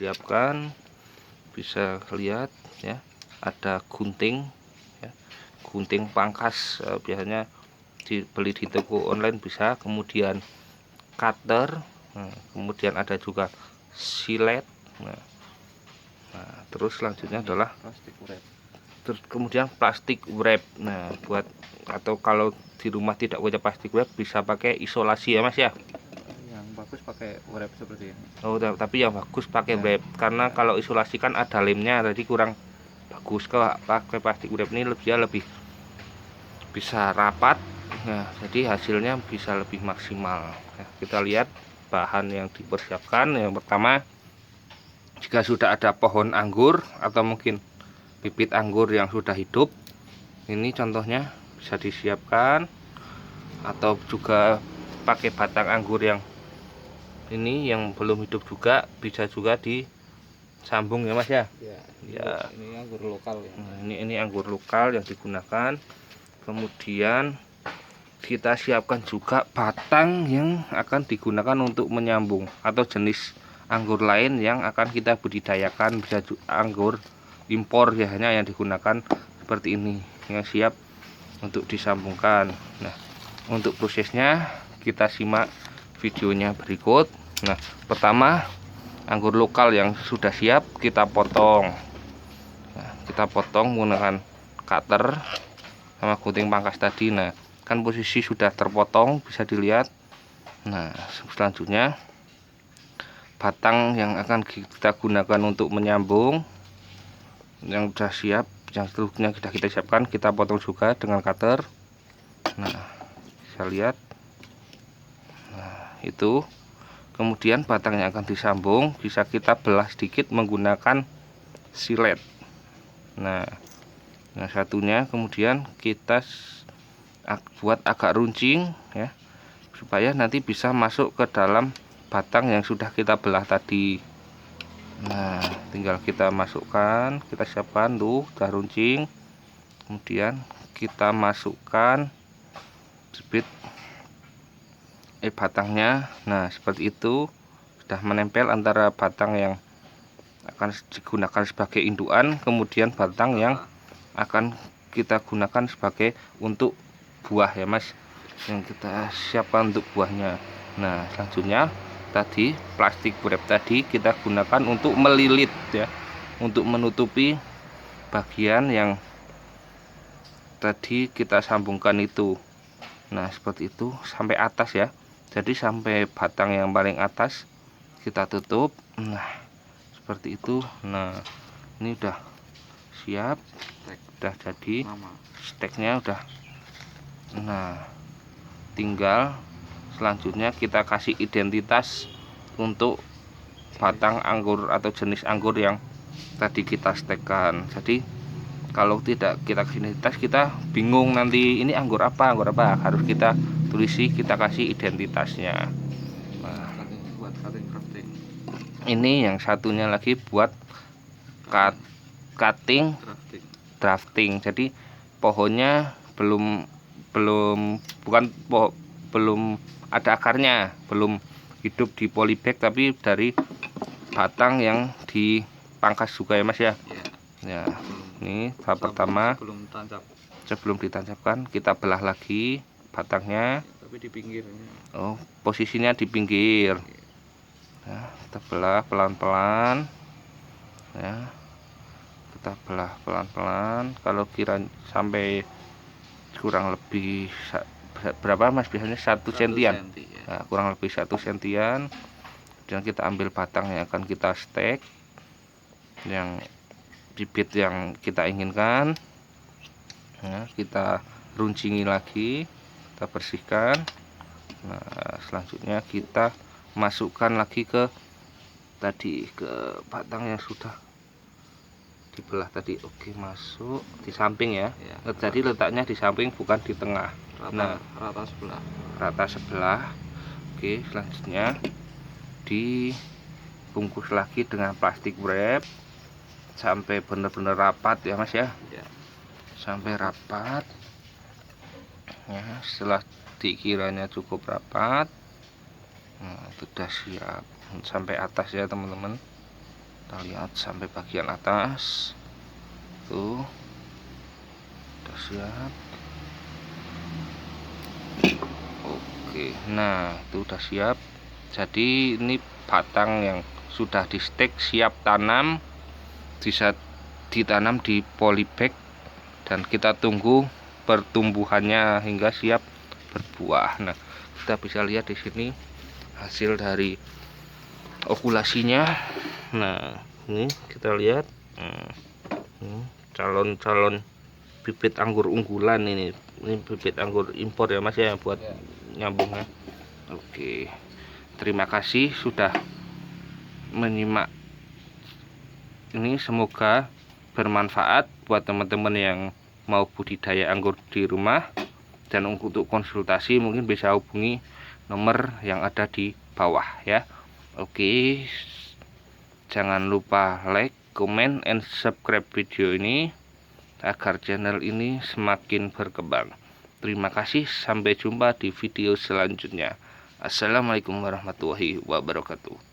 siapkan, bisa lihat ya, ada gunting ya, gunting pangkas, biasanya dibeli di toko online bisa, kemudian cutter, kemudian ada juga silet. Terus selanjutnya adalah plastik wrap. Terus kemudian plastik wrap. Nah, buat atau kalau di rumah tidak punya plastik wrap bisa pakai isolasi ya Mas ya. Yang bagus pakai wrap seperti ini. Oh, tapi yang bagus pakai Ya. wrap karena kalau isolasi kan ada lemnya, jadi kurang bagus. Kalau pakai plastik wrap ini lebih bisa rapat. Nah, jadi hasilnya bisa lebih maksimal. Nah, kita lihat bahan yang dipersiapkan. Yang pertama, jika sudah ada pohon anggur atau mungkin bibit anggur yang sudah hidup, ini contohnya bisa disiapkan, atau juga pakai batang anggur yang ini yang belum hidup juga bisa juga disambung ya Mas ya. Ya. Ini anggur lokal ya. Nah, ini anggur lokal yang digunakan. Kemudian kita siapkan juga batang yang akan digunakan untuk menyambung, atau jenis anggur lain yang akan kita budidayakan, bisa anggur impor ya, hanya yang digunakan seperti ini yang siap untuk disambungkan. Nah, untuk prosesnya kita simak videonya berikut. Nah, pertama anggur lokal yang sudah siap kita potong. Nah, kita potong menggunakan cutter sama gunting pangkas tadi. Nah, kan posisi sudah terpotong bisa dilihat. Nah, selanjutnya batang yang akan kita gunakan untuk menyambung yang sudah siap, yang seterusnya kita siapkan, kita potong juga dengan cutter. Nah, bisa lihat. Nah, itu kemudian batang yang akan disambung bisa kita belah sedikit menggunakan silet. Nah, yang satunya kemudian kita buat agak runcing ya, supaya nanti bisa masuk ke dalam batang yang sudah kita belah tadi. Nah, tinggal kita masukkan, kita siapkan tuh, udah runcing. Kemudian kita masukkan jepit batangnya. Nah, seperti itu sudah menempel antara batang yang akan digunakan sebagai indukan, kemudian batang yang akan kita gunakan sebagai untuk buah ya Mas, yang kita siapkan untuk buahnya. Nah, selanjutnya tadi plastik wrap tadi kita gunakan untuk melilit ya, untuk menutupi bagian yang tadi kita sambungkan itu. Nah, seperti itu sampai atas ya, jadi sampai batang yang paling atas kita tutup. Nah, seperti itu. Nah, ini udah siap, udah jadi steknya udah. Nah, tinggal selanjutnya kita kasih identitas untuk batang anggur atau jenis anggur yang tadi kita stekkan. Jadi kalau tidak kita kasih identitas, kita bingung nanti ini anggur apa, harus kita tulisi, kita kasih identitasnya. Nah, buat cutting crafting. Ini yang satunya lagi buat cutting drafting. Jadi pohonnya belum ada akarnya, belum hidup di polybag, tapi dari batang yang dipangkas juga ya Mas ya. Ya, ini tahap pertama. Sebelum ditancapkan kita belah lagi batangnya. Tapi di pinggir. Oh, posisinya di pinggir. Ya, kita belah pelan-pelan. Ya, kita belah pelan-pelan. Kalau kira sampai kurang lebih berapa Mas, biasanya 1 sentian ya. Nah, kurang lebih 1 sentian. Dan kita ambil batang yang akan kita stek, yang bibit yang kita inginkan. Nah, kita runcingi lagi, kita bersihkan. Nah, selanjutnya kita masukkan lagi ke batang yang sudah dibelah tadi. Oke, masuk di samping ya. Jadi letaknya di samping, bukan di tengah. Rata sebelah. Oke, selanjutnya dibungkus lagi dengan plastik wrap sampai benar-benar rapat ya Mas ya. Sampai rapat ya. Setelah dikiranya cukup rapat, nah, itu sudah siap sampai atas ya teman-teman. Kita lihat sampai bagian atas tuh udah siap. Oke, nah itu udah siap. Jadi ini batang yang sudah di stek siap tanam, bisa ditanam di polybag dan kita tunggu pertumbuhannya hingga siap berbuah. Nah, kita bisa lihat di sini hasil dari okulasinya. Nah, ini kita lihat calon-calon bibit anggur unggulan ini bibit anggur impor ya Mas ya, buat nyambungnya. Oke, terima kasih sudah menyimak ini, semoga bermanfaat buat teman-teman yang mau budidaya anggur di rumah. Dan untuk konsultasi mungkin bisa hubungi nomor yang ada di bawah ya. Oke, jangan lupa like, comment, and subscribe video ini agar channel ini semakin berkembang. Terima kasih, sampai jumpa di video selanjutnya. Assalamualaikum warahmatullahi wabarakatuh.